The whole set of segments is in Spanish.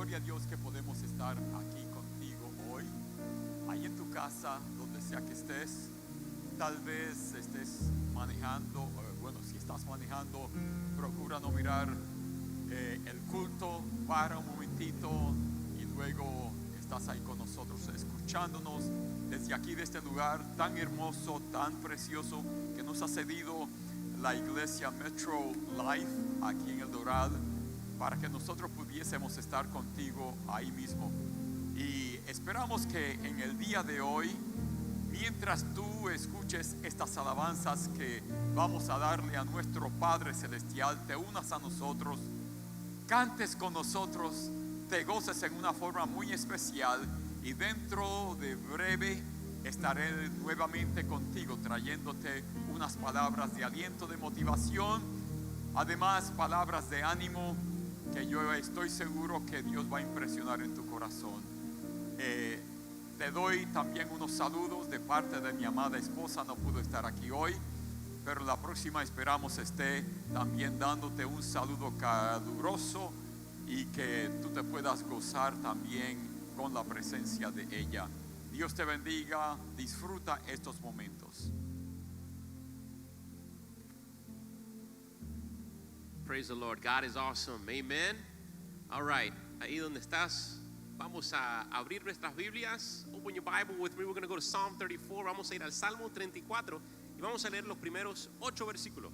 gloria a Dios que podemos estar aquí contigo hoy, ahí en tu casa, donde sea que estés. Tal vez estés manejando, bueno, si estás manejando, procura no mirar el culto, para un momentito y luego estás ahí con nosotros, escuchándonos desde aquí, de este lugar tan hermoso, tan precioso que nos ha cedido la iglesia Metro Life aquí en El Doral, para que nosotros pudiésemos estar contigo ahí mismo. Y esperamos que en el día de hoy, mientras tú escuches estas alabanzas que vamos a darle a nuestro Padre Celestial, te unas a nosotros, cantes con nosotros, te goces en una forma muy especial, y dentro de breve estaré nuevamente contigo trayéndote unas palabras de aliento, de motivación, además palabras de ánimo que yo estoy seguro que Dios va a impresionar en tu corazón. Te doy también unos saludos de parte de mi amada esposa. No pudo estar aquí hoy, pero la próxima esperamos esté también dándote un saludo caluroso y que tú te puedas gozar también con la presencia de ella. Dios te bendiga, disfruta estos momentos. Praise the Lord. God is awesome. Amen. All right. Ahí donde estás, vamos a abrir nuestras Biblias. Open your Bible with me. We're going to go to Psalm 34. Vamos a ir al Salmo 34 y vamos a leer los primeros 8 versículos.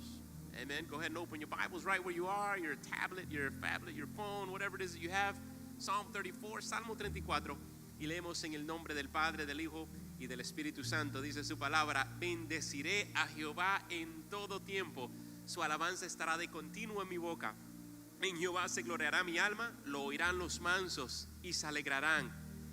Amen. Go ahead and open your Bibles right where you are, your tablet, your phone, whatever it is that you have. Psalm 34, Salmo 34. Y leemos en el nombre del Padre, del Hijo y del Espíritu Santo. Dice su palabra: bendeciré a Jehová en todo tiempo. Su alabanza estará de continuo en mi boca. En Jehová se gloriará mi alma, lo oirán los mansos y se alegrarán.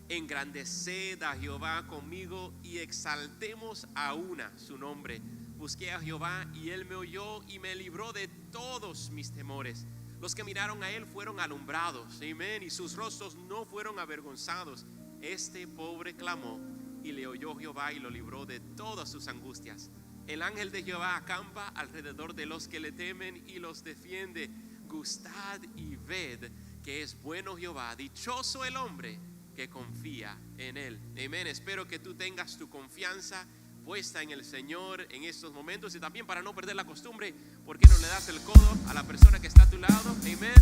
Engrandeced a Jehová conmigo y exaltemos a una su nombre. Busqué a Jehová y él me oyó y me libró de todos mis temores. Los que miraron a él fueron alumbrados, amén, y sus rostros no fueron avergonzados. Este pobre clamó y le oyó Jehová y lo libró de todas sus angustias. El ángel de Jehová acampa alrededor de los que le temen y los defiende. Gustad y ved que es bueno Jehová. Dichoso el hombre que confía en él. Amén. Espero que tú tengas tu confianza puesta en el Señor en estos momentos. Y también, para no perder la costumbre, ¿por qué no le das el codo a la persona que está a tu lado? Amén.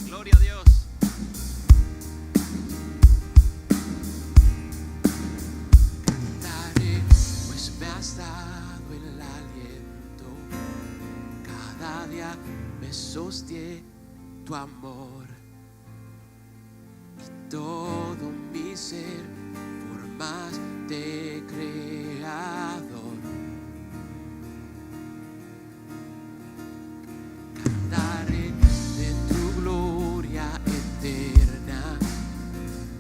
Gloria a Dios. Cantaré, pues me has dado el aliento. Cada día me sostiene tu amor. Y todo mi ser formaste, Creador. Cantaré de tu gloria eterna.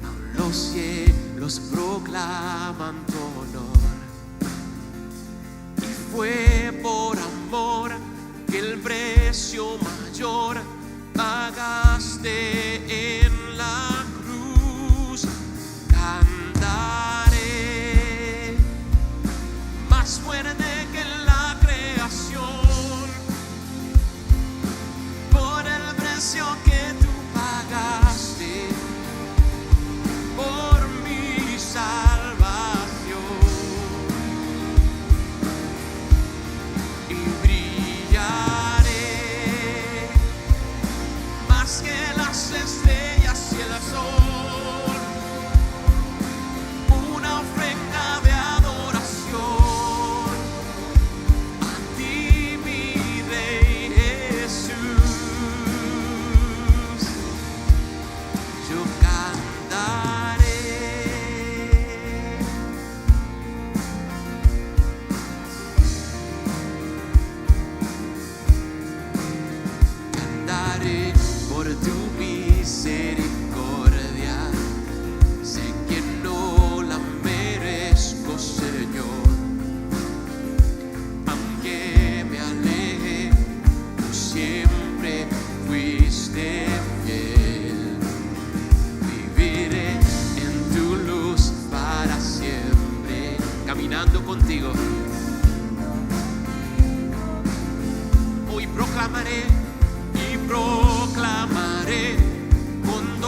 Aún los cielos proclaman tu honor. Y fue por amor que el precio mayor pagaste en la cruz. Cantaré más fuerte que la creación, por el precio que tú pagaste por mi salvación. Y brillaré más que las estrellas y el sol, una ofrenda de adoración a ti, mi Rey Jesús. Yo cantaré. Cantaré por tu misericordia. Sé que no la merezco, Señor. Aunque me aleje, tú siempre fuiste fiel. Viviré en tu luz para siempre, caminando contigo. Hoy proclamaré con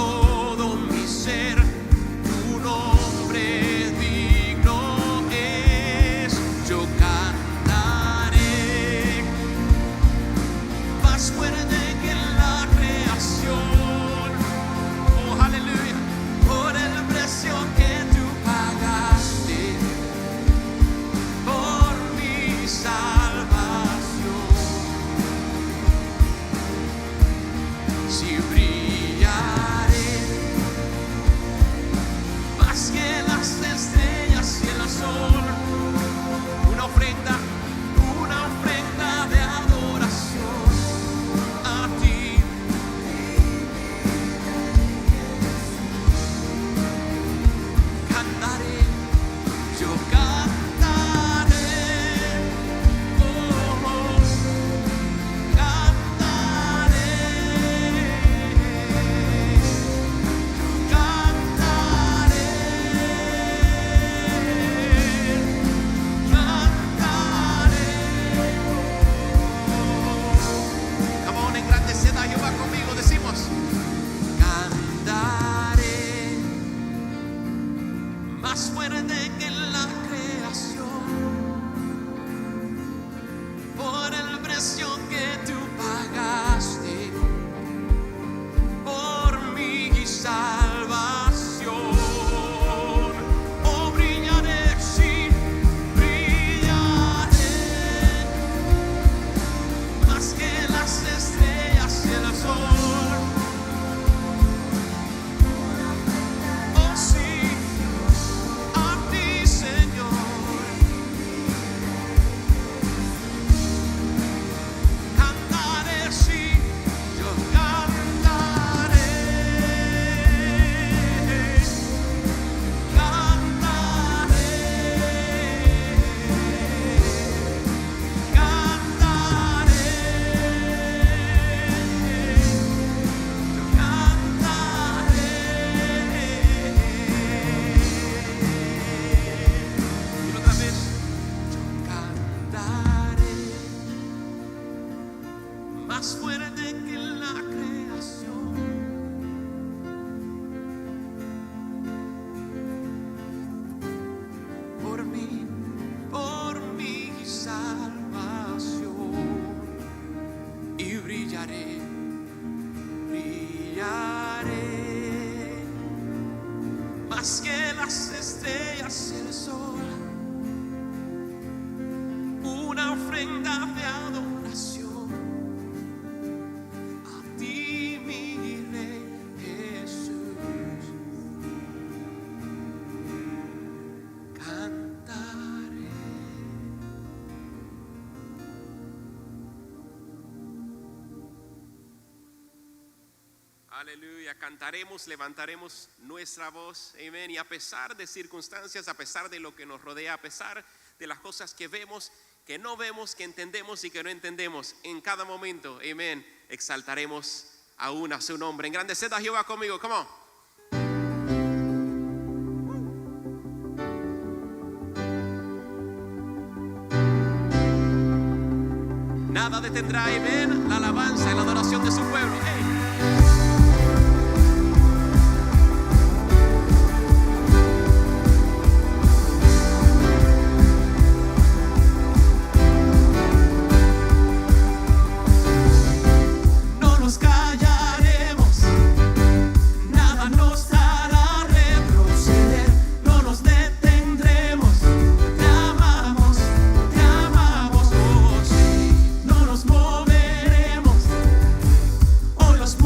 precio que tú pagaste por mi salvación. Oh, brillaré, sí, brillaré más que las estrellas y el sol. Oh, sí, a ti, Señor. Cantaré, sí, yo cantaré. Cantaré. Cantaré. Yo cantaré. Y otra vez, yo cantaré más fuerte que la creación. Por mi salvación. Y brillaré, brillaré más que las estrellas y el sol. Una ofrenda de adoración a ti, mi Rey Jesús. Cantaré. Aleluya, cantaremos, levantaremos nuestra voz, amén. Y a pesar de circunstancias, a pesar de lo que nos rodea, a pesar de las cosas que vemos, que no vemos, que entendemos y que no entendemos, en cada momento, amén, exaltaremos aún a su nombre. Engrandeced a Jehová conmigo, come on. Nada detendrá, amén, la alabanza y la adoración de su pueblo. Hey. No nos callaremos, nada nos hará retroceder, no nos detendremos, te amamos, oh sí, no nos moveremos, hoy los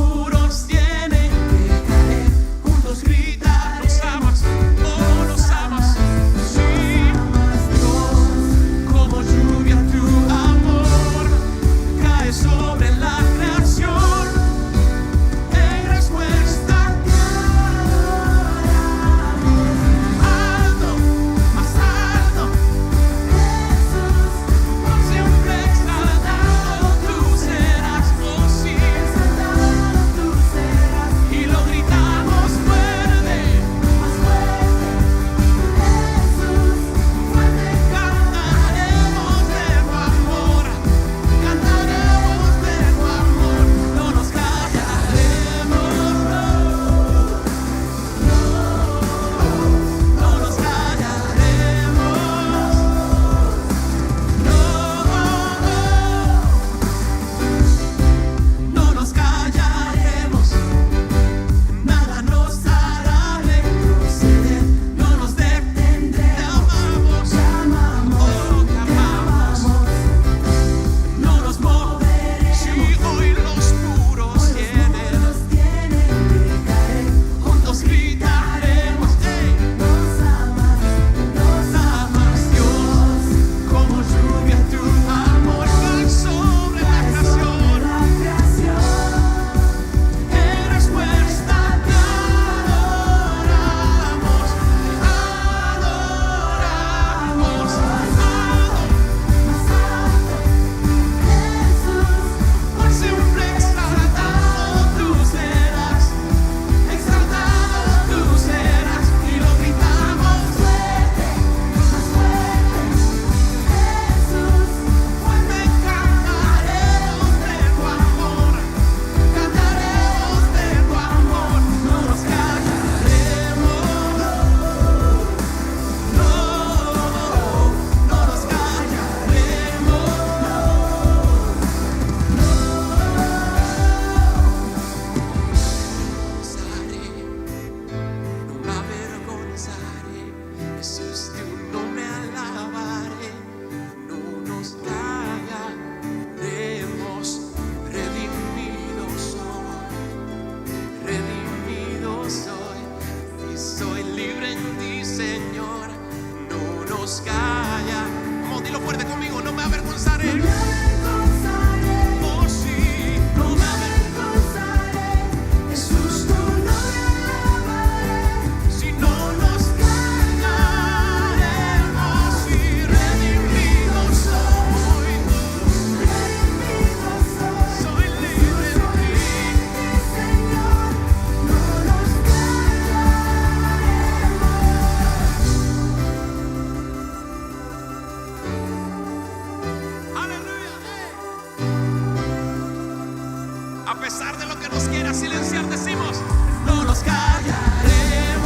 para silenciar decimos, no nos callaremos,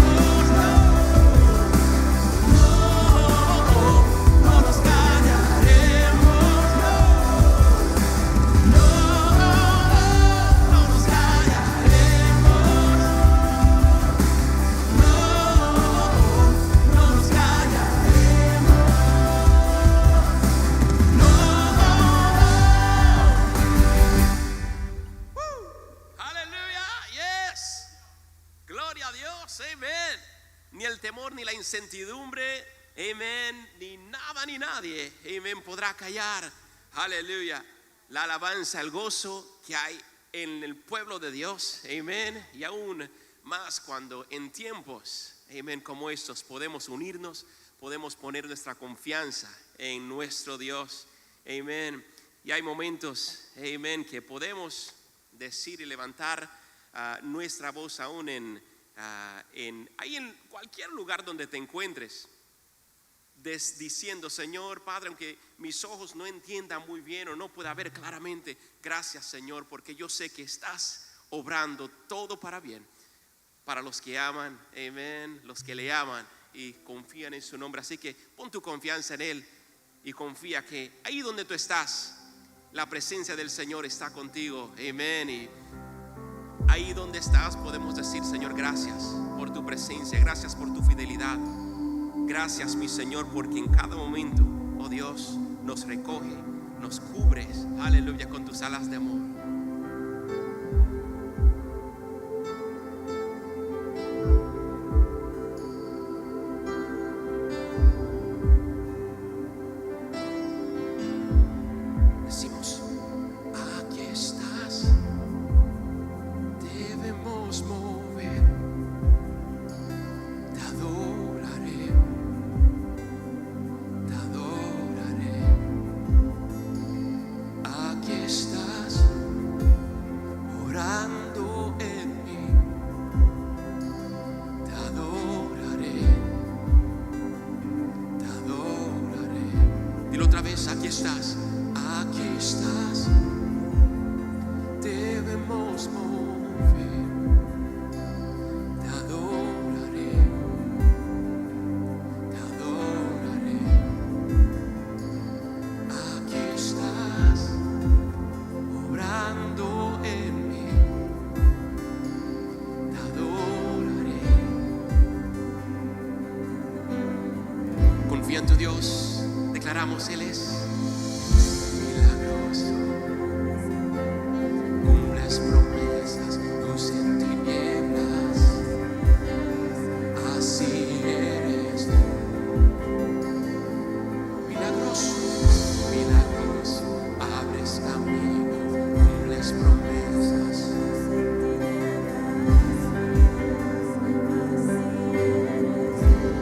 no nos callaremos, no nos callaremos, no nos callaremos, aleluya, yes, gloria a Dios, amén. Ni el temor ni la incertidumbre, amén, ni nada ni nadie, amén, podrá callar, aleluya, la alabanza, el gozo que hay en el pueblo de Dios, amén, y aún más cuando en tiempos, amén, como estos podemos unirnos, podemos poner nuestra confianza en nuestro Dios, amén, y hay momentos, amén, que podemos decir y levantar nuestra voz aún ahí en cualquier lugar donde te encuentres, diciendo, Señor, Padre, aunque mis ojos no entiendan muy bien o no pueda ver claramente, gracias, Señor, porque yo sé que estás obrando todo para bien, para los que aman, amén, los que le aman y confían en su nombre. Así que pon tu confianza en Él y confía que ahí donde tú estás, la presencia del Señor está contigo, amén. Y ahí donde estás podemos decir, Señor, gracias por tu presencia, gracias por tu fidelidad, gracias, mi Señor, porque en cada momento, oh Dios, nos recoge, nos cubres, aleluya, con tus alas de amor. Decimos, aquí estás, debemos mover, te adoraré, te adoraré. Aquí estás, orando en mí, te adoraré, te adoraré. Dilo otra vez, aquí estás. Aquí estás, debemos mover, te adoraré, te adoraré. Aquí estás, obrando en mí, te adoraré. Confía en tu Dios, declaramos, Él es milagroso, cumples promesas, luz en tinieblas, así eres tú. Milagroso, milagroso, abres camino, cumples promesas.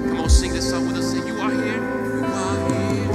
Come on, sing this song with us. Say, you are here, you are here.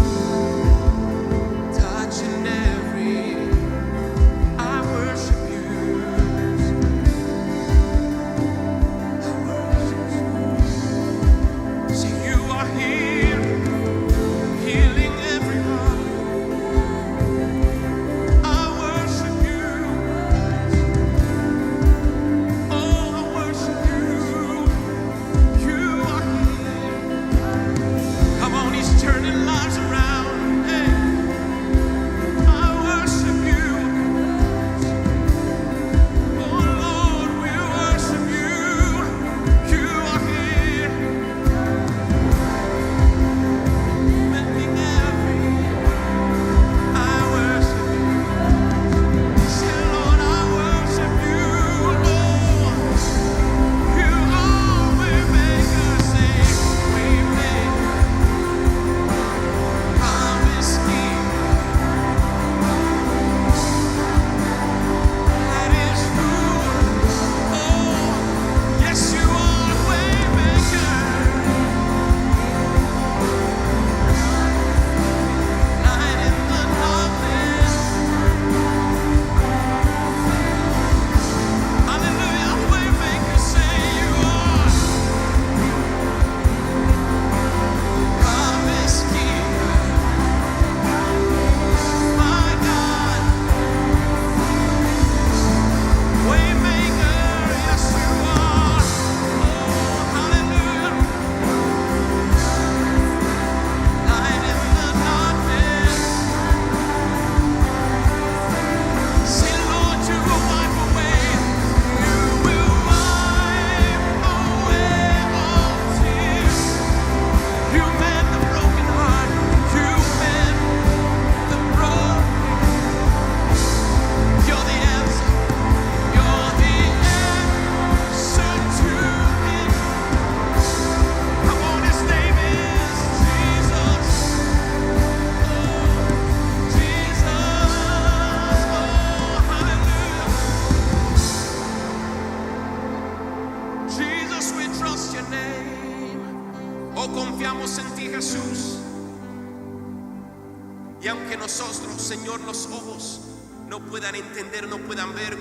Señor, los ojos no puedan entender, no puedan ver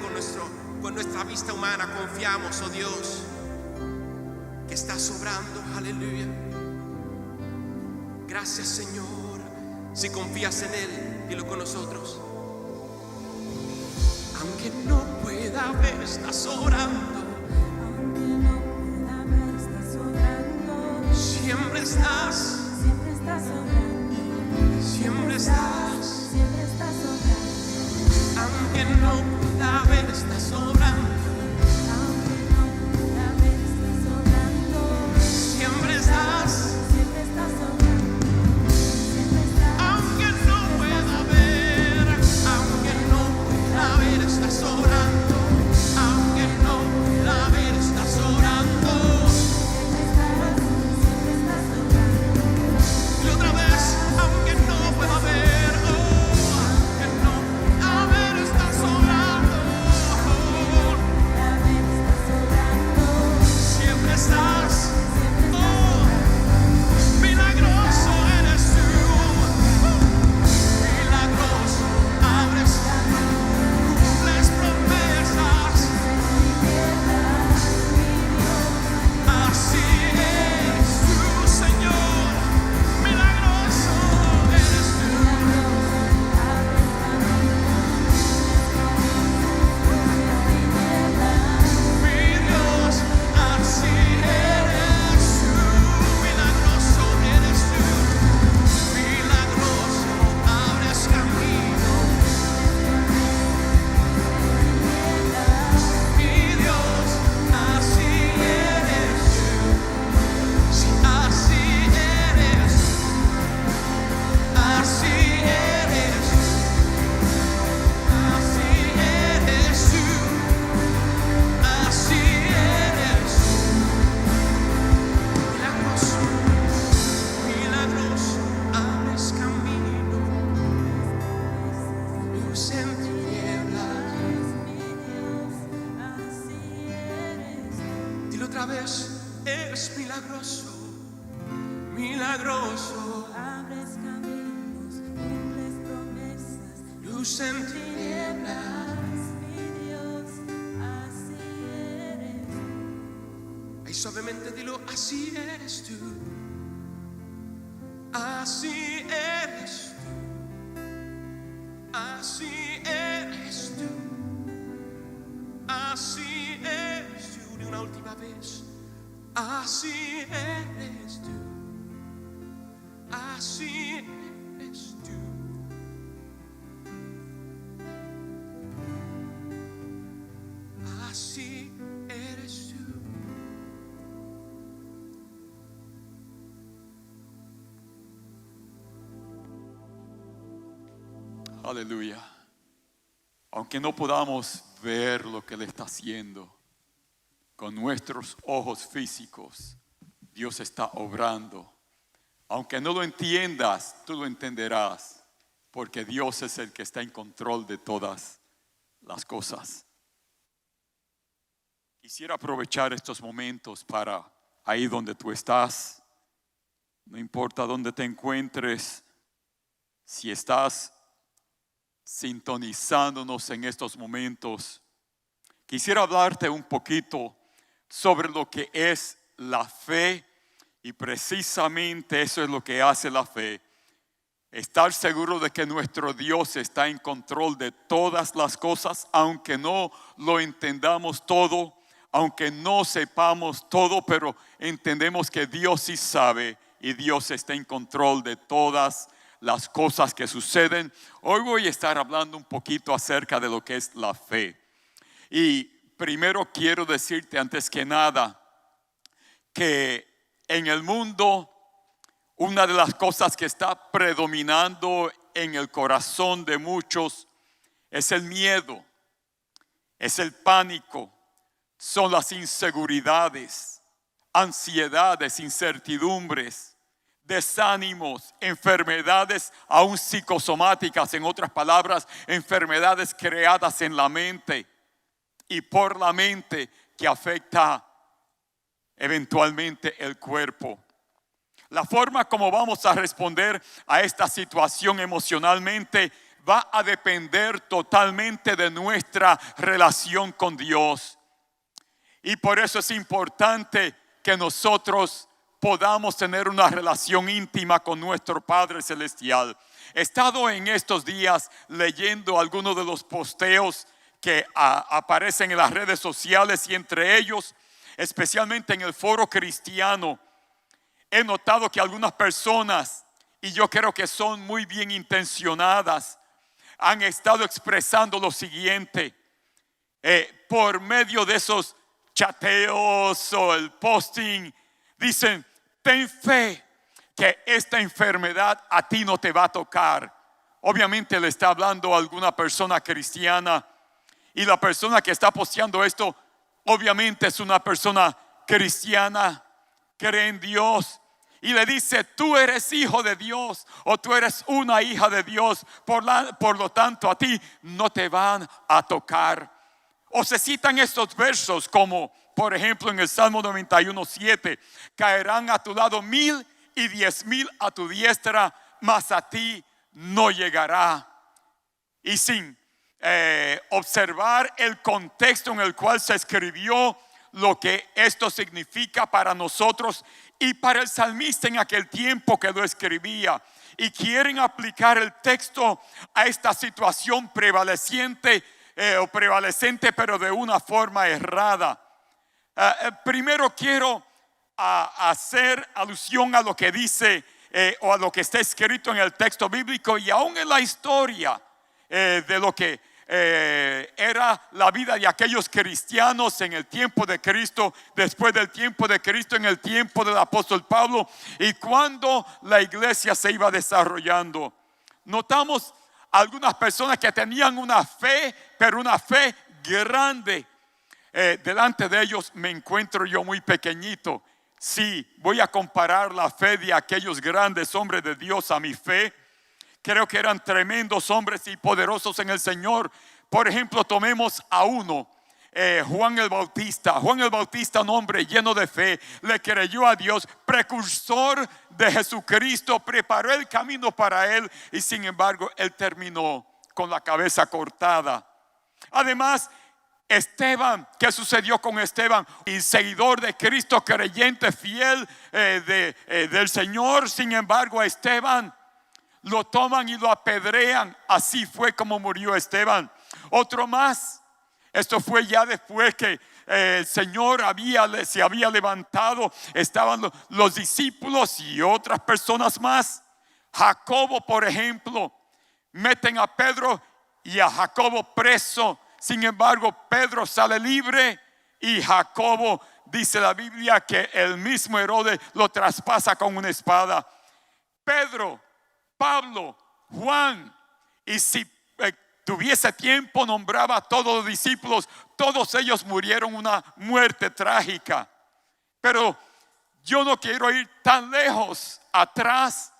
con nuestra vista humana, confiamos, oh Dios, que estás obrando. Aleluya. Gracias, Señor. Si confías en Él, dilo con nosotros. Aunque no pueda ver, estás obrando. Aunque no pueda ver, estás obrando. Siempre estás, Siempre estás obrando. siempre estás. Siempre estás obrando. Aunque no pueda ver, estás obrando. Aunque no pueda ver, estás obrando. Siempre estás. Siempre estás obrando. Siempre estás. Aunque no pueda ver, aunque no pueda ver, estás obrando. Aunque no pueda ver, estás obrando. Siempre estás obrando. Y otra vez, aunque no pueda ver, aunque no pueda ver, estás obrando. La ver, estás obrando. Siempre estás. Siempre estás Oh, milagroso eres tú. Milagroso, abres, cumples promesas. Así eres tú, Señor. Milagroso eres tú. Mi Dios, así eres tú. Milagroso eres tú. Milagroso, abres camino. Mi Dios, así eres tú. Sí, así eres. Así eres. Así eres tú. Así eres. Milagroso, milagroso, abres camino. Luz en tinieblas. Dilo otra vez, eres milagroso, milagroso. Abres caminos, cumples promesas. Luz en tinieblas. Mi Dios, así eres. Ahí suavemente dilo, así eres tú. Así eres tú. Así eres tú. Así eres tú. De una última vez. Así eres tú. Así eres tú. Así eres tú. Aleluya. Aunque no podamos ver lo que Él está haciendo con nuestros ojos físicos, Dios está obrando. Aunque no lo entiendas, tú lo entenderás, porque Dios es el que está en control de todas las cosas. Quisiera aprovechar estos momentos para ahí donde tú estás, no importa dónde te encuentres, si estás sintonizándonos en estos momentos, quisiera hablarte un poquito sobre lo que es la fe, y precisamente eso es lo que hace la fe: estar seguro de que nuestro Dios está en control de todas las cosas, aunque no lo entendamos todo, aunque no sepamos todo, pero entendemos que Dios sí sabe y Dios está en control de todas las cosas que suceden. Hoy voy a estar hablando un poquito acerca de lo que es la fe. Y primero quiero decirte antes que nada que en el mundo una de las cosas que está predominando en el corazón de muchos es el miedo, es el pánico, son las inseguridades, ansiedades, incertidumbres, desánimos, enfermedades aún psicosomáticas, en otras palabras, enfermedades creadas en la mente y por la mente que afecta eventualmente el cuerpo. La forma como vamos a responder a esta situación emocionalmente va a depender totalmente de nuestra relación con Dios. Y por eso es importante que nosotros podamos tener una relación íntima con nuestro Padre Celestial. He estado en estos días leyendo algunos de los posteos que aparecen en las redes sociales, y entre ellos, especialmente en el foro cristiano, he notado que algunas personas, y yo creo que son muy bien intencionadas, han estado expresando lo siguiente por medio de esos chateos o el posting. Dicen: ten fe que esta enfermedad a ti no te va a tocar. Obviamente le está hablando a alguna persona cristiana, y la persona que está posteando esto obviamente es una persona cristiana, cree en Dios, y le dice: tú eres hijo de Dios, o tú eres una hija de Dios, por lo tanto a ti no te van a tocar. O se citan estos versos como por ejemplo en el Salmo 91:7: caerán a tu lado 1000 y 10,000 a tu diestra, mas a ti no llegará. Y sin observar el contexto en el cual se escribió, lo que esto significa para nosotros y para el salmista en aquel tiempo que lo escribía, y quieren aplicar el texto a esta situación prevalecente, pero de una forma errada. Primero quiero hacer alusión a lo que dice o a lo que está escrito en el texto bíblico, y aún en la historia de lo que era la vida de aquellos cristianos en el tiempo de Cristo, después del tiempo de Cristo, en el tiempo del apóstol Pablo, y cuando la iglesia se iba desarrollando. Notamos algunas personas que tenían una fe, pero una fe grande. Delante de ellos me encuentro yo muy pequeñito. Sí, voy a comparar la fe de aquellos grandes hombres de Dios a mi fe. Creo que eran tremendos hombres y poderosos en el Señor. Por ejemplo, tomemos a uno, Juan el Bautista. Juan el Bautista, un hombre lleno de fe, le creyó a Dios, precursor de Jesucristo, preparó el camino para él, y sin embargo él terminó con la cabeza cortada. Además, Esteban, ¿qué sucedió con Esteban? Y seguidor de Cristo, creyente fiel del Señor. Sin embargo, a Esteban lo toman y lo apedrean. Así fue como murió Esteban. Otro más, esto fue ya después que el Señor se había levantado. Estaban los discípulos y otras personas más. Jacobo, por ejemplo, meten a Pedro y a Jacobo preso. Sin embargo, Pedro sale libre, y Jacobo, dice la Biblia, que el mismo Herodes lo traspasa con una espada. Pedro, Pablo, Juan, y si tuviese tiempo nombraba a todos los discípulos. Todos ellos murieron una muerte trágica. Pero yo no quiero ir tan lejos atrás,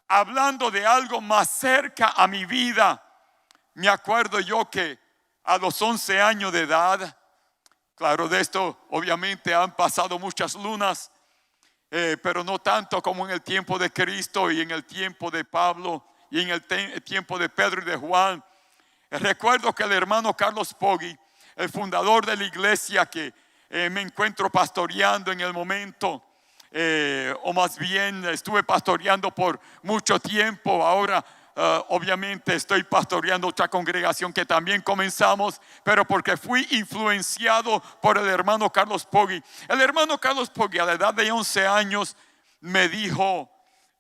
hablando de algo más cerca a mi vida. Me acuerdo yo que a los 11 años de edad, claro, de esto obviamente han pasado muchas lunas, pero no tanto como en el tiempo de Cristo y en el tiempo de Pablo y en el tiempo de Pedro y de Juan. Recuerdo que el hermano Carlos Poggi, el fundador de la iglesia que me encuentro pastoreando en el momento, o más bien estuve pastoreando por mucho tiempo. Ahora obviamente estoy pastoreando otra congregación que también comenzamos, pero porque fui influenciado por el hermano Carlos Poggi. El hermano Carlos Poggi, a la edad de 11 años, me dijo: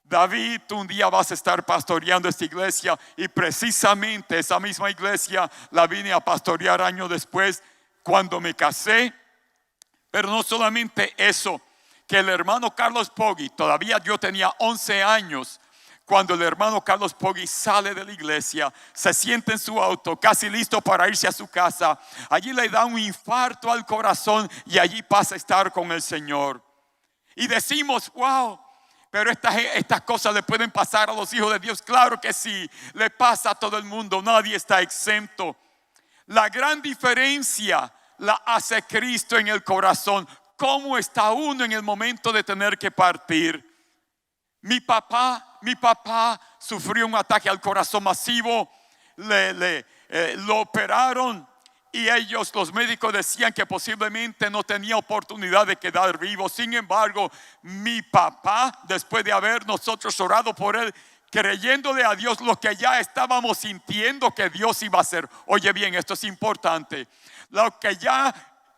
David, tú un día vas a estar pastoreando esta iglesia. Y precisamente esa misma iglesia la vine a pastorear años después, cuando me casé. Pero no solamente eso, que el hermano Carlos Poggi, todavía yo tenía 11 años cuando el hermano Carlos Poggi sale de la iglesia, se sienta en su auto, casi listo para irse a su casa. Allí le da un infarto al corazón y allí pasa a estar con el Señor. Y decimos: wow, pero estas cosas le pueden pasar a los hijos de Dios. Claro que sí, le pasa a todo el mundo, nadie está exento. La gran diferencia la hace Cristo en el corazón. ¿Cómo está uno en el momento de tener que partir? Mi papá sufrió un ataque al corazón masivo. lo operaron. Y ellos, los médicos, decían que posiblemente no tenía oportunidad de quedar vivo. Sin embargo, mi papá, después de haber nosotros orado por él, creyéndole a Dios lo que ya estábamos sintiendo que Dios iba a hacer. Oye bien, esto es importante. Lo que ya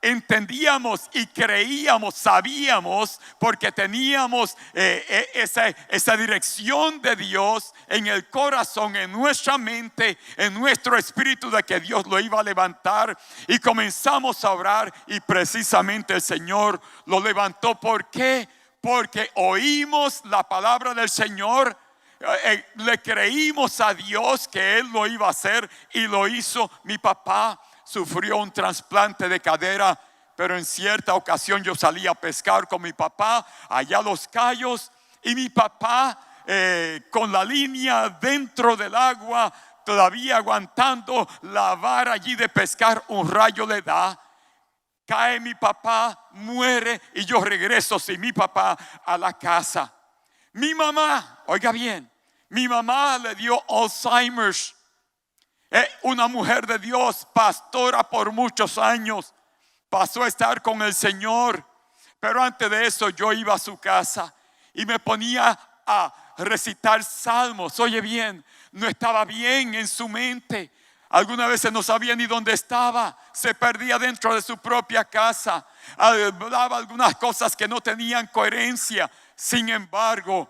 entendíamos y creíamos, sabíamos, porque teníamos esa dirección de Dios en el corazón, en nuestra mente, en nuestro espíritu, de que Dios lo iba a levantar. Y comenzamos a orar, y precisamente el Señor lo levantó. ¿Por qué? Porque oímos la palabra del Señor, le creímos a Dios que Él lo iba a hacer, y lo hizo. Mi papá sufrió un trasplante de cadera, pero en cierta ocasión yo salí a pescar con mi papá allá a Los Cayos, y mi papá con la línea dentro del agua, todavía aguantando la vara allí de pescar, un rayo le da, cae mi papá, muere, y yo regreso sin mi papá a la casa. Mi mamá, oiga bien, mi mamá le dio Alzheimer's. Una mujer de Dios, pastora por muchos años, pasó a estar con el Señor. Pero antes de eso yo iba a su casa y me ponía a recitar salmos. Oye bien, no estaba bien en su mente. Algunas veces no sabía ni dónde estaba. Se perdía dentro de su propia casa. Hablaba algunas cosas que no tenían coherencia. Sin embargo,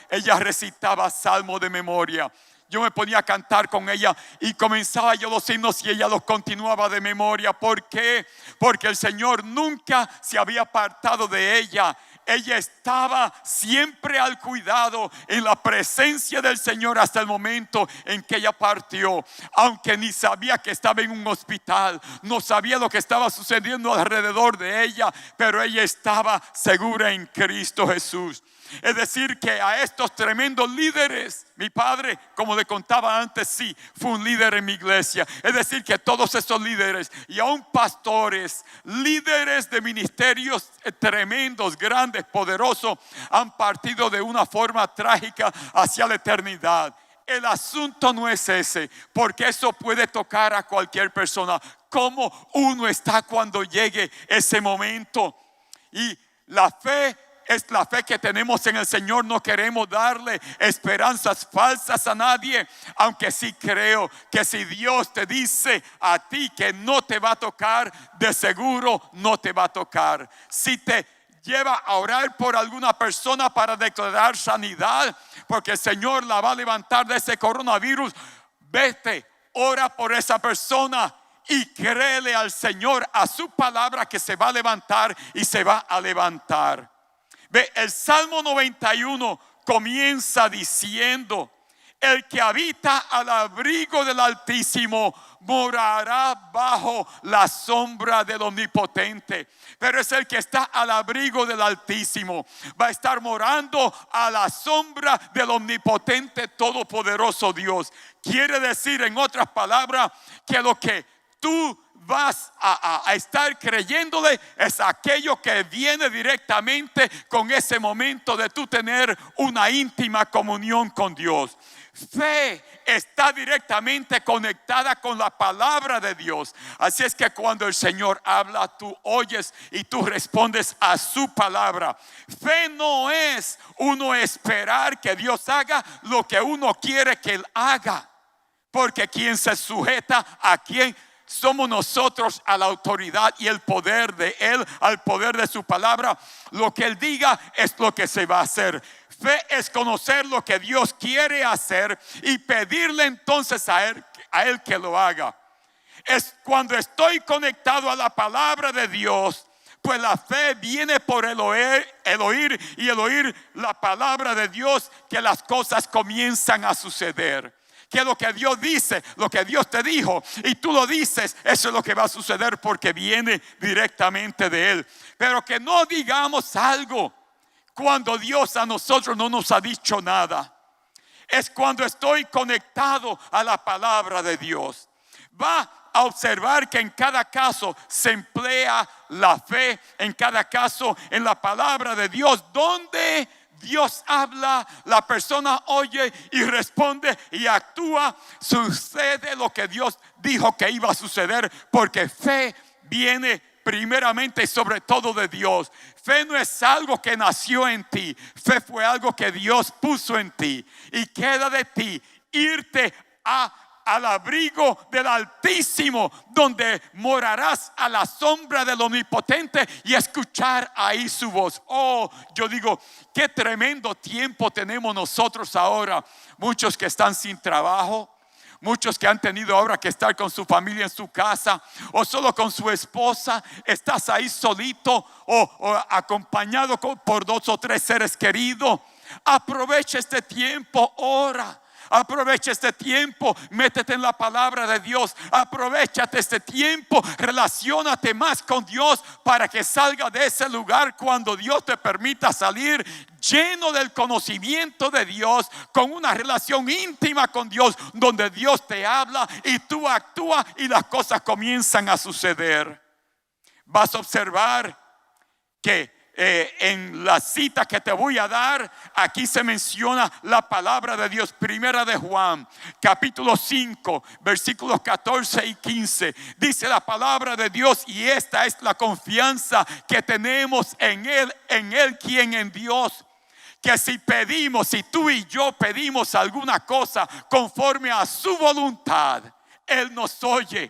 ella recitaba salmos de memoria. Yo me ponía a cantar con ella y comenzaba yo los himnos y ella los continuaba de memoria. ¿Por qué? Porque el Señor nunca se había apartado de ella. Ella estaba siempre al cuidado, en la presencia del Señor, hasta el momento en que ella partió. Aunque ni sabía que estaba en un hospital, no sabía lo que estaba sucediendo alrededor de ella, pero ella estaba segura en Cristo Jesús. Es decir, que a estos tremendos líderes, mi padre, como le contaba antes, sí, fue un líder en mi iglesia. Es decir, que todos esos líderes, y aún pastores, líderes de ministerios tremendos, grandes, poderosos, han partido de una forma trágica hacia la eternidad. El asunto no es ese, porque eso puede tocar a cualquier persona. ¿Cómo uno está cuando llegue ese momento? Y la fe es la fe que tenemos en el Señor. No queremos darle esperanzas falsas a nadie, aunque sí creo que si Dios te dice a ti que no te va a tocar, de seguro no te va a tocar. Si te lleva a orar por alguna persona para declarar sanidad, porque el Señor la va a levantar de ese coronavirus, vete, ora por esa persona y créele al Señor, a su palabra, que se va a levantar y se va a levantar. Ve, el Salmo 91 comienza diciendo: el que habita al abrigo del Altísimo morará bajo la sombra del Omnipotente. Pero es el que está al abrigo del Altísimo, va a estar morando a la sombra del Omnipotente Todopoderoso Dios. Quiere decir, en otras palabras, que lo que tú vas a estar creyéndole es aquello que viene directamente con ese momento de tú tener una íntima comunión con Dios. Fe está directamente conectada con la palabra de Dios. Así es que cuando el Señor habla, tú oyes y tú respondes a su palabra. Fe no es uno esperar que Dios haga lo que uno quiere que Él haga, porque quien se sujeta a quien somos nosotros, a la autoridad y el poder de Él, al poder de su palabra. Lo que Él diga es lo que se va a hacer. Fe es conocer lo que Dios quiere hacer y pedirle entonces a Él que lo haga. Es cuando estoy conectado a la palabra de Dios, pues la fe viene por el oír y el oír la palabra de Dios, que las cosas comienzan a suceder. Que lo que Dios dice, lo que Dios te dijo y tú lo dices, eso es lo que va a suceder, porque viene directamente de Él. Pero que no digamos algo cuando Dios a nosotros no nos ha dicho nada. Es cuando estoy conectado a la palabra de Dios. Va a observar que en cada caso se emplea la fe, en cada caso en la palabra de Dios, donde Dios habla, la persona oye y responde y actúa. Sucede lo que Dios dijo que iba a suceder, porque fe viene primeramente y sobre todo de Dios. Fe no es algo que nació en ti. Fe fue algo que Dios puso en ti. Y queda de ti irte al abrigo del Altísimo, donde morarás a la sombra del Omnipotente y escuchar ahí su voz. Oh, yo digo, qué tremendo tiempo tenemos nosotros ahora. Muchos que están sin trabajo, muchos que han tenido ahora que estar con su familia en su casa o solo con su esposa. Estás ahí solito o acompañado por 2 o 3 seres queridos. Aprovecha este tiempo, ora. Aprovecha este tiempo, métete en la palabra de Dios. Aprovechate este tiempo, relaciónate más con Dios para que salga de ese lugar cuando Dios te permita salir lleno del conocimiento de Dios, con una relación íntima con Dios, donde Dios te habla y tú actúas y las cosas comienzan a suceder. Vas a observar que en la cita que te voy a dar, aquí se menciona la palabra de Dios. Primera de Juan, capítulo 5, versículos 14 y 15. Dice la palabra de Dios, y esta es la confianza que tenemos en Él quien en Dios, que si tú y yo pedimos alguna cosa conforme a su voluntad, Él nos oye.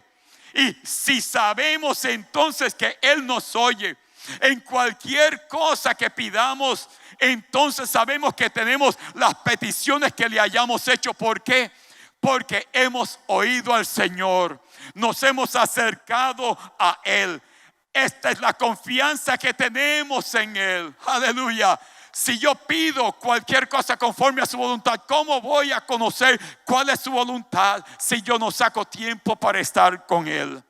Y si sabemos entonces que Él nos oye en cualquier cosa que pidamos, entonces sabemos que tenemos las peticiones que le hayamos hecho. ¿Por qué? Porque hemos oído al Señor, nos hemos acercado a Él. Esta es la confianza que tenemos en Él. Aleluya. Si yo pido cualquier cosa conforme a su voluntad, ¿cómo voy a conocer cuál es su voluntad si yo no saco tiempo para estar con Él?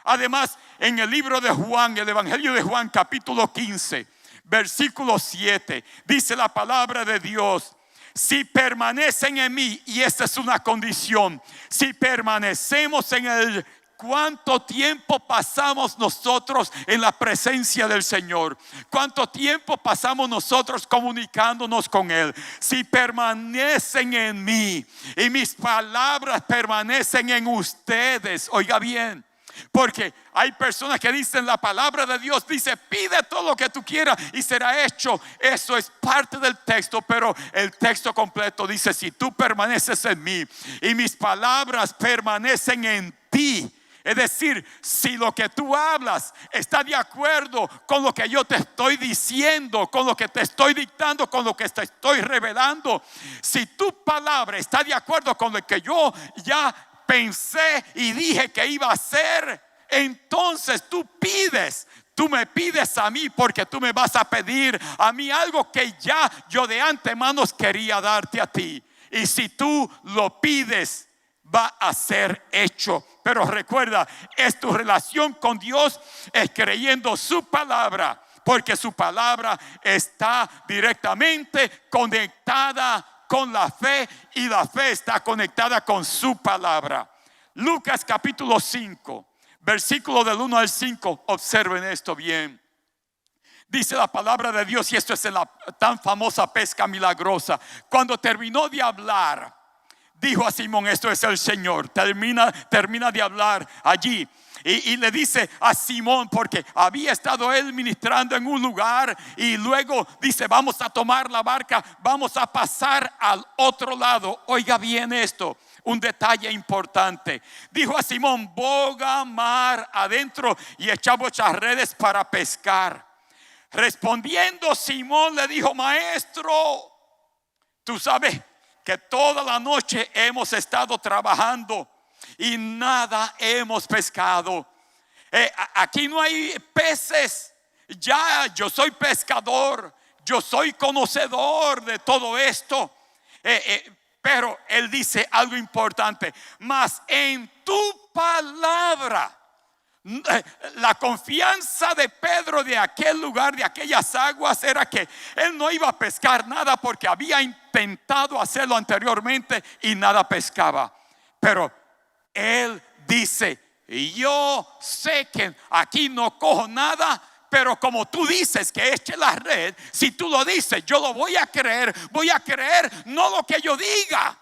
Además, en el libro de Juan, el Evangelio de Juan, capítulo 15, versículo 7, dice la palabra de Dios: si permanecen en mí, y esta es una condición, si permanecemos en Él. ¿Cuánto tiempo pasamos nosotros en la presencia del Señor? ¿Cuánto tiempo pasamos nosotros comunicándonos con Él? Si permanecen en mí y mis palabras permanecen en ustedes. Oiga bien, porque hay personas que dicen, la palabra de Dios dice, pide todo lo que tú quieras y será hecho. Eso es parte del texto, pero el texto completo dice: si tú permaneces en mí y mis palabras permanecen en ti. Es decir, si lo que tú hablas está de acuerdo con lo que yo te estoy diciendo, con lo que te estoy dictando, con lo que te estoy revelando, si tu palabra está de acuerdo con lo que yo ya pensé y dije que iba a hacer, entonces tú me pides a mí, porque tú me vas a pedir a mí algo que ya yo de antemano quería darte a ti. Y si tú lo pides, va a ser hecho. Pero recuerda, es tu relación con Dios, es creyendo su palabra, porque su palabra está directamente conectada con la fe, y la fe está conectada con su palabra. Lucas capítulo 5, versículo del 1 al 5. Observen esto bien. Dice la palabra de Dios, y esto es en la tan famosa pesca milagrosa. Cuando terminó de hablar, dijo a Simón: esto es el Señor. Termina de hablar allí y le dice a Simón, porque había estado él ministrando en un lugar, y luego dice: vamos a tomar la barca, vamos a pasar al otro lado. Oiga bien esto, un detalle importante. Dijo a Simón: boga mar adentro y echa vuestras redes para pescar. Respondiendo Simón le dijo: maestro, tú sabes que toda la noche hemos estado trabajando y nada hemos pescado. Aquí no hay peces. Ya yo soy pescador, yo soy conocedor de todo esto. Pero él dice algo importante: mas en tu palabra. La confianza de Pedro de aquel lugar, de aquellas aguas, era que él no iba a pescar nada, porque había intentado hacerlo anteriormente y nada pescaba. Pero él dice: yo sé que aquí no cojo nada, pero como tú dices que eche la red, si tú lo dices, yo lo voy a creer no lo que yo diga,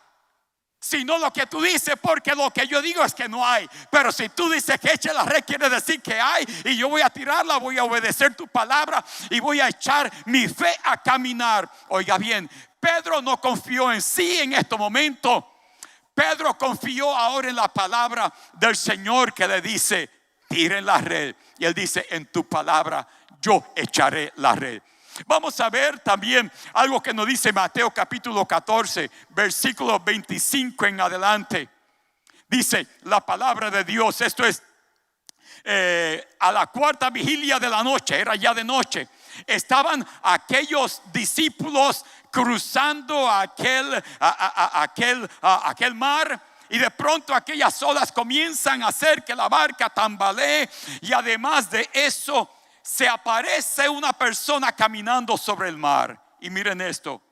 sino lo que tú dices, porque lo que yo digo es que no hay. Pero si tú dices que eche la red, quiere decir que hay, y yo voy a tirarla, voy a obedecer tu palabra y voy a echar mi fe a caminar. Oiga bien, Pedro no confió en sí en este momento. Pedro confió ahora en la palabra del Señor, que le dice: tiren la red. Y él dice: en tu palabra yo echaré la red. Vamos a ver también algo que nos dice Mateo capítulo 14, versículo 25 en adelante. Dice la palabra de Dios. Esto es a la cuarta vigilia de la noche, era ya de noche. Estaban aquellos discípulos cruzando aquel mar, y de pronto aquellas olas comienzan a hacer que la barca tambalee, y además de eso se aparece una persona caminando sobre el mar. Y miren esto: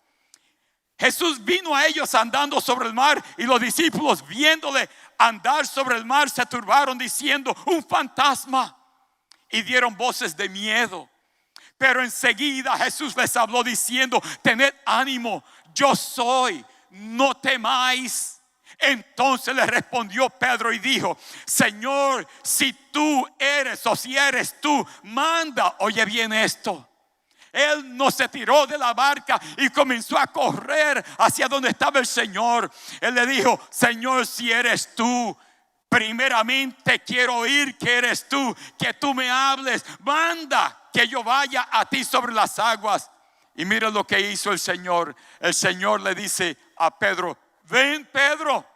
Jesús vino a ellos andando sobre el mar, y los discípulos, viéndole andar sobre el mar, se turbaron diciendo: un fantasma, y dieron voces de miedo. Pero enseguida Jesús les habló diciendo: tened ánimo, yo soy, no temáis. Entonces le respondió Pedro y dijo: Señor, si tú eres, o si eres tú, manda. Oye bien esto: él no se tiró de la barca y comenzó a correr hacia donde estaba el Señor. Él le dijo: Señor, si eres tú, primeramente quiero oír que eres tú, que tú me hables, manda que yo vaya a ti sobre las aguas. Y mira lo que hizo el Señor. El Señor le dice a Pedro: ven, Pedro.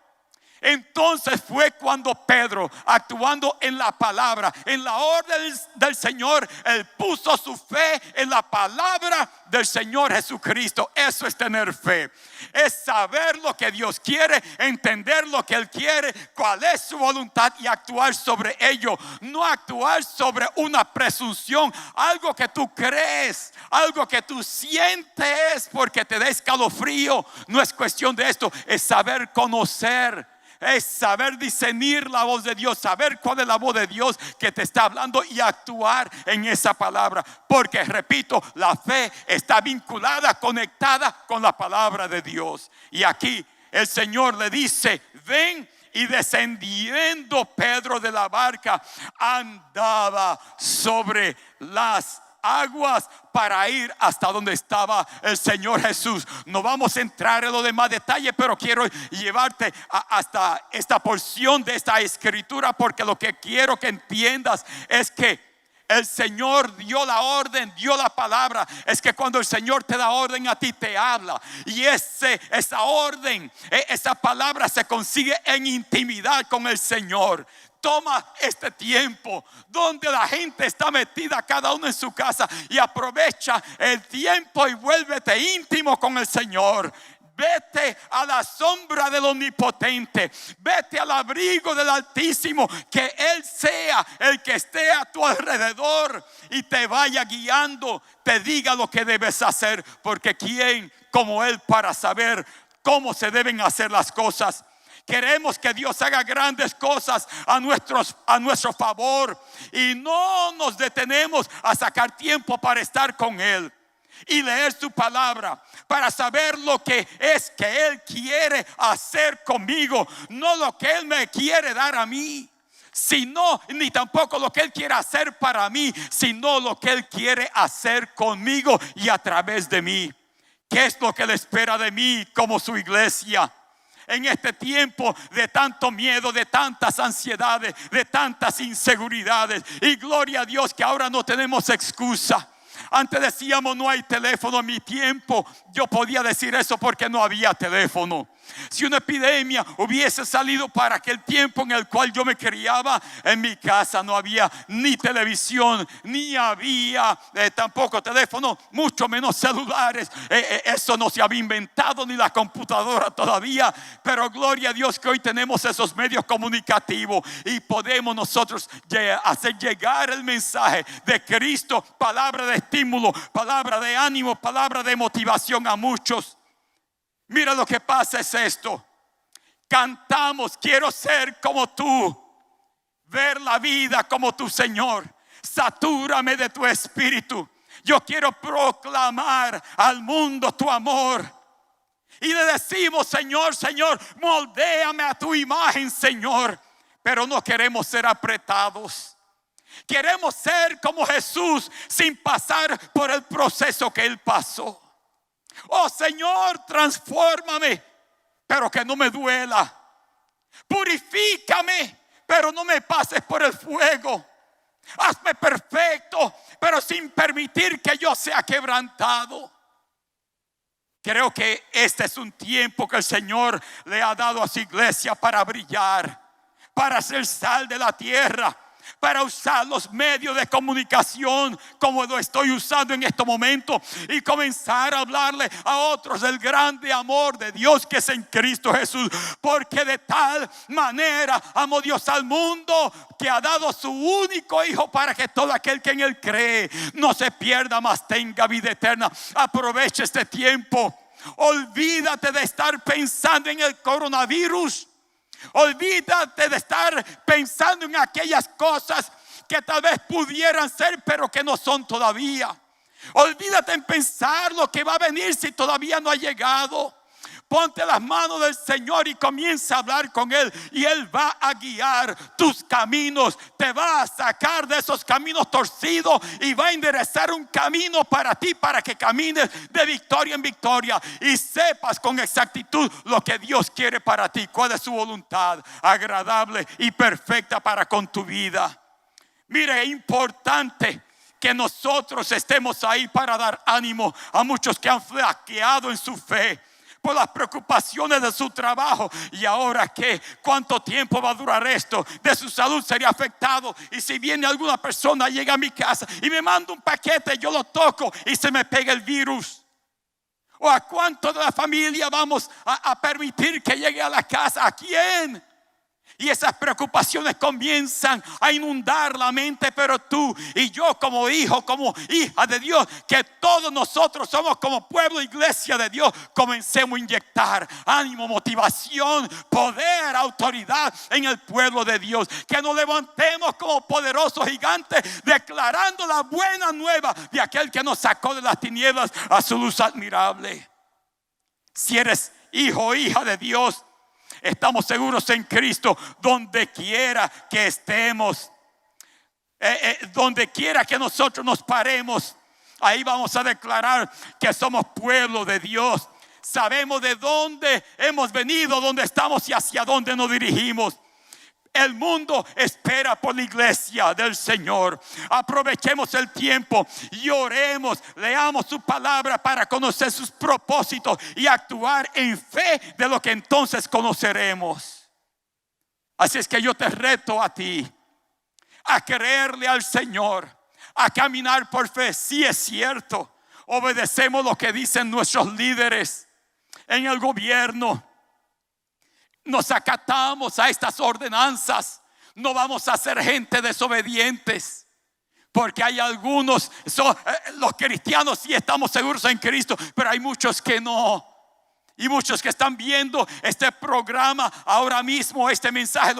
Entonces fue cuando Pedro, actuando en la palabra, en la orden del Señor, él puso su fe en la palabra del Señor Jesucristo. Eso es tener fe, es saber lo que Dios quiere, entender lo que Él quiere, cuál es su voluntad, y actuar sobre ello. No actuar sobre una presunción, algo que tú crees, algo que tú sientes porque te da escalofrío. No es cuestión de esto, es saber conocer, es saber discernir la voz de Dios, saber cuál es la voz de Dios que te está hablando y actuar en esa palabra. Porque repito, la fe está vinculada, conectada con la palabra de Dios. Y aquí el Señor le dice: ven. Y descendiendo Pedro de la barca, andaba sobre las aguas para ir hasta donde estaba el Señor Jesús. No vamos a entrar en los demás detalles, pero quiero llevarte hasta esta porción de esta escritura, porque lo que quiero que entiendas es que el Señor dio la orden, dio la palabra. Es que cuando el Señor te da orden, a ti te habla. Y esa orden, esa palabra se consigue en intimidad con el Señor. Toma este tiempo donde la gente está metida, cada uno en su casa, y aprovecha el tiempo y vuélvete íntimo con el Señor. Vete a la sombra del Omnipotente, vete al abrigo del Altísimo, que Él sea el que esté a tu alrededor y te vaya guiando, te diga lo que debes hacer, porque ¿quién como Él para saber cómo se deben hacer las cosas? Queremos que Dios haga grandes cosas a nuestro favor, y no nos detenemos a sacar tiempo para estar con Él y leer su palabra, para saber lo que es que Él quiere hacer conmigo. No lo que Él me quiere dar a mí, sino ni tampoco lo que Él quiere hacer para mí, sino lo que Él quiere hacer conmigo y a través de mí. ¿Qué es lo que Él espera de mí como su iglesia? En este tiempo de tanto miedo, de tantas ansiedades, de tantas inseguridades. Y gloria a Dios que ahora no tenemos excusa. Antes decíamos: no hay teléfono. En mi tiempo yo podía decir eso porque no había teléfono. Si una epidemia hubiese salido para aquel tiempo en el cual yo me criaba, en mi casa no había ni televisión, ni había tampoco teléfono, mucho menos celulares. Eso no se había inventado, ni la computadora todavía. Pero gloria a Dios que hoy tenemos esos medios comunicativos y podemos nosotros hacer llegar el mensaje de Cristo, palabra de estímulo, palabra de ánimo, palabra de motivación a muchos. Mira, lo que pasa es esto: cantamos: quiero ser como tú, ver la vida como tu Señor, Satúrame de tu espíritu. Yo quiero proclamar al mundo tu amor. Y le decimos, Señor, Señor, moldéame a tu imagen, Señor. Pero no queremos ser apretados. Queremos ser como Jesús sin pasar por el proceso que Él pasó. Oh Señor, transfórmame, pero que no me duela. Purifícame, pero no me pases por el fuego. Hazme perfecto, pero sin permitir que yo sea quebrantado. Creo que este es un tiempo que el Señor le ha dado a su iglesia para brillar, para ser sal de la tierra, para usar los medios de comunicación como lo estoy usando en este momento y comenzar a hablarle a otros del grande amor de Dios que es en Cristo Jesús. Porque de tal manera amó Dios al mundo que ha dado su único Hijo para que todo aquel que en Él cree no se pierda, mas tenga vida eterna. Aprovecha este tiempo. Olvídate de estar pensando en el coronavirus. Olvídate de estar pensando en aquellas cosas que tal vez pudieran ser, pero que no son todavía. Olvídate en pensar lo que va a venir si todavía no ha llegado. Ponte las manos del Señor y comienza a hablar con Él. Y Él va a guiar tus caminos. Te va a sacar de esos caminos torcidos y va a enderezar un camino para ti, para que camines de victoria en victoria y sepas con exactitud lo que Dios quiere para ti. Cuál es su voluntad agradable y perfecta para con tu vida. Mire, es importante que nosotros estemos ahí para dar ánimo a muchos que han flaqueado en su fe por las preocupaciones de su trabajo. Y ahora ¿qué? ¿Cuánto tiempo va a durar esto? De su salud sería afectado. Y si viene alguna persona, llega a mi casa y me manda un paquete, yo lo toco y se me pega el virus. ¿O a cuánto de la familia vamos a permitir que llegue a la casa? ¿A quién? Y esas preocupaciones comienzan a inundar la mente. Pero tú y yo como hijo, como hija de Dios, que todos nosotros somos como pueblo, iglesia de Dios, comencemos a inyectar ánimo, motivación, poder, autoridad en el pueblo de Dios. Que nos levantemos como poderosos gigantes declarando la buena nueva de aquel que nos sacó de las tinieblas a su luz admirable. Si eres hijo o hija de Dios, estamos seguros en Cristo. Donde quiera que estemos, donde quiera que nosotros nos paremos, ahí vamos a declarar que somos pueblo de Dios. Sabemos de dónde hemos venido, dónde estamos y hacia dónde nos dirigimos. El mundo espera por la iglesia del Señor. Aprovechemos el tiempo y oremos, leamos su palabra para conocer sus propósitos y actuar en fe de lo que entonces conoceremos. Así es que yo te reto a ti a creerle al Señor, a caminar por fe. Sí, es cierto, obedecemos lo que dicen nuestros líderes en el gobierno. Nos acatamos a estas ordenanzas. No vamos a ser gente desobedientes, porque hay algunos, los cristianos sí estamos seguros en Cristo, pero hay muchos que no. Y muchos que están viendo este programa ahora mismo, este mensaje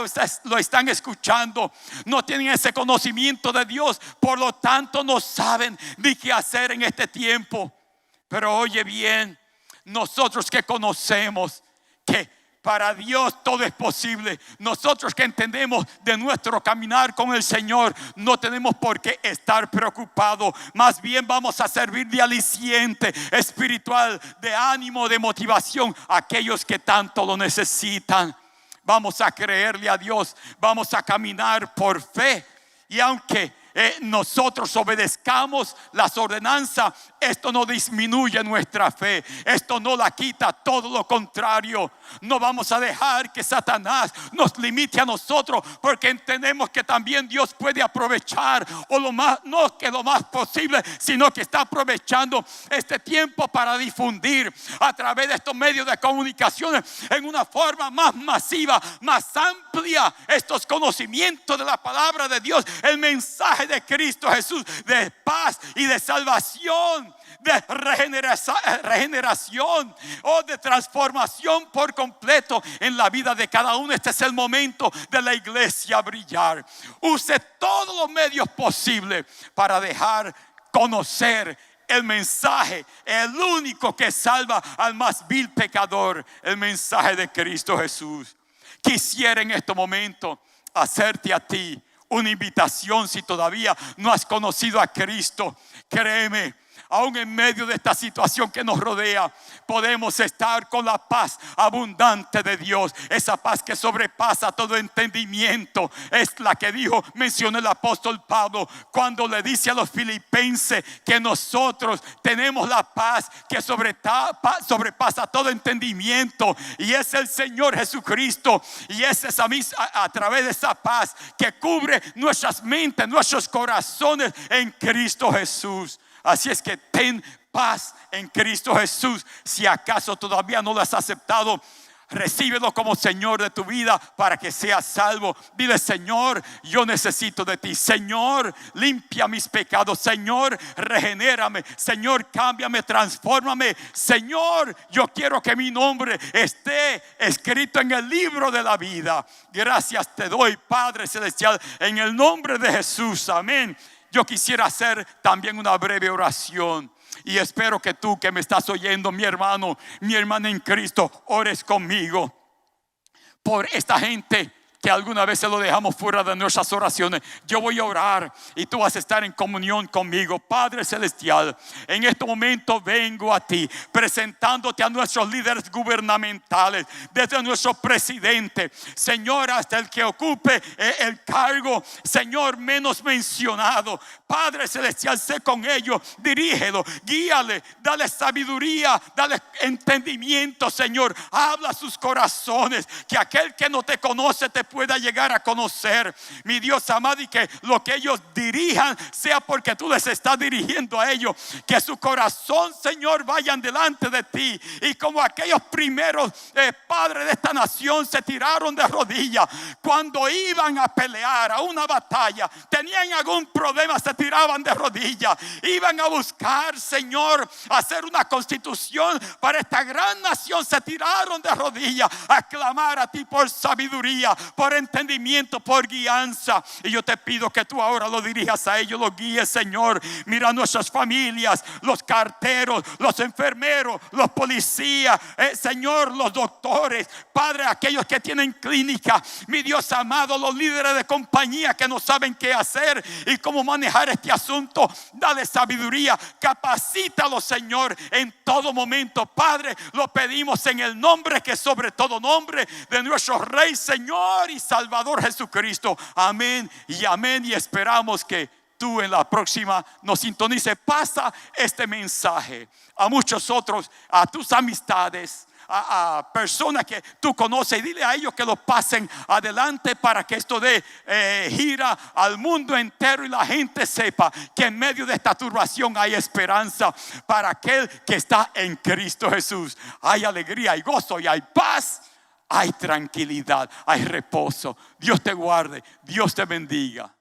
lo están escuchando, no tienen ese conocimiento de Dios, por lo tanto no saben ni qué hacer en este tiempo. Pero oye bien, nosotros que conocemos que para Dios todo es posible, nosotros que entendemos de nuestro caminar con el Señor, no tenemos por qué estar preocupados. Más bien vamos a servir de aliciente espiritual, de ánimo, de motivación a aquellos que tanto lo necesitan. Vamos a creerle a Dios, vamos a caminar por fe. Y aunque nosotros obedezcamos las ordenanzas, esto no disminuye nuestra fe, esto no la quita, todo lo contrario. No vamos a dejar que Satanás nos limite a nosotros, porque entendemos que también Dios puede aprovechar, o no que lo más posible, sino que está aprovechando este tiempo para difundir a través de estos medios de comunicaciones en una forma más masiva, más amplia, estos conocimientos de la palabra de Dios, el mensaje de Cristo Jesús de paz y de salvación. de regeneración o de transformación por completo en la vida de cada uno. Este es el momento de la iglesia brillar. Use todos los medios posibles para dejar conocer el mensaje, el único que salva al más vil pecador, el mensaje de Cristo Jesús. Quisiera en este momento hacerte a ti una invitación. Si todavía no has conocido a Cristo, créeme, aún en medio de esta situación que nos rodea, podemos estar con la paz abundante de Dios. Esa paz que sobrepasa todo entendimiento es la que mencionó el apóstol Pablo cuando le dice a los filipenses que nosotros tenemos la paz que sobrepasa todo entendimiento, y es el Señor Jesucristo, y es a través de esa paz que cubre nuestras mentes, nuestros corazones en Cristo Jesús. Así es que ten paz en Cristo Jesús. Si acaso todavía no lo has aceptado, recíbelo como Señor de tu vida para que seas salvo. Dile: Señor, yo necesito de ti. Señor, limpia mis pecados. Señor, regenérame. Señor, cámbiame, transfórmame. Señor, yo quiero que mi nombre esté escrito en el libro de la vida. Gracias te doy, Padre Celestial, en el nombre de Jesús. Amén. Yo quisiera hacer también una breve oración, y espero que tú que me estás oyendo, mi hermano, mi hermana en Cristo, ores conmigo por esta gente que alguna vez se lo dejamos fuera de nuestras oraciones. Yo voy a orar y tú vas a estar en comunión conmigo. Padre Celestial, en este momento vengo a ti presentándote a nuestros líderes gubernamentales, desde nuestro presidente, Señor, hasta el que ocupe el cargo, Señor, menos mencionado. Padre Celestial, sé con ellos, dirígelo, guíale, dale sabiduría, dale entendimiento, Señor. Habla a sus corazones, que aquel que no te conoce te pueda llegar a conocer, mi Dios amado, y que lo que ellos dirijan sea porque tú les estás dirigiendo a ellos. Que su corazón, Señor, vayan delante de ti, y como aquellos primeros padres de esta nación se tiraron de rodillas cuando iban a pelear a una batalla, tenían algún problema, se tiraban de rodillas, iban a buscar, Señor, hacer una constitución para esta gran nación, se tiraron de rodillas a clamar a ti por sabiduría, por entendimiento, por guianza. Y yo te pido que tú ahora lo dirijas a ellos, los guíes, Señor. Mira nuestras familias, los carteros, los enfermeros, los policías, Señor, los doctores, Padre, aquellos que tienen clínica, mi Dios amado, los líderes de compañía que no saben qué hacer y cómo manejar este asunto. Dale sabiduría, capacítalo, Señor, en todo momento. Padre, lo pedimos en el nombre que sobre todo nombre de nuestro Rey, Señor y Salvador Jesucristo. Amén y amén. Y esperamos que tú en la próxima nos sintonices. Pasa este mensaje a muchos otros, a tus amistades, a personas que tú conoces, y dile a ellos que lo pasen adelante para que esto dé gira al mundo entero y la gente sepa que en medio de esta turbación hay esperanza para aquel que está en Cristo Jesús. Hay alegría, hay gozo y hay paz, hay tranquilidad, hay reposo. Dios te guarde, Dios te bendiga.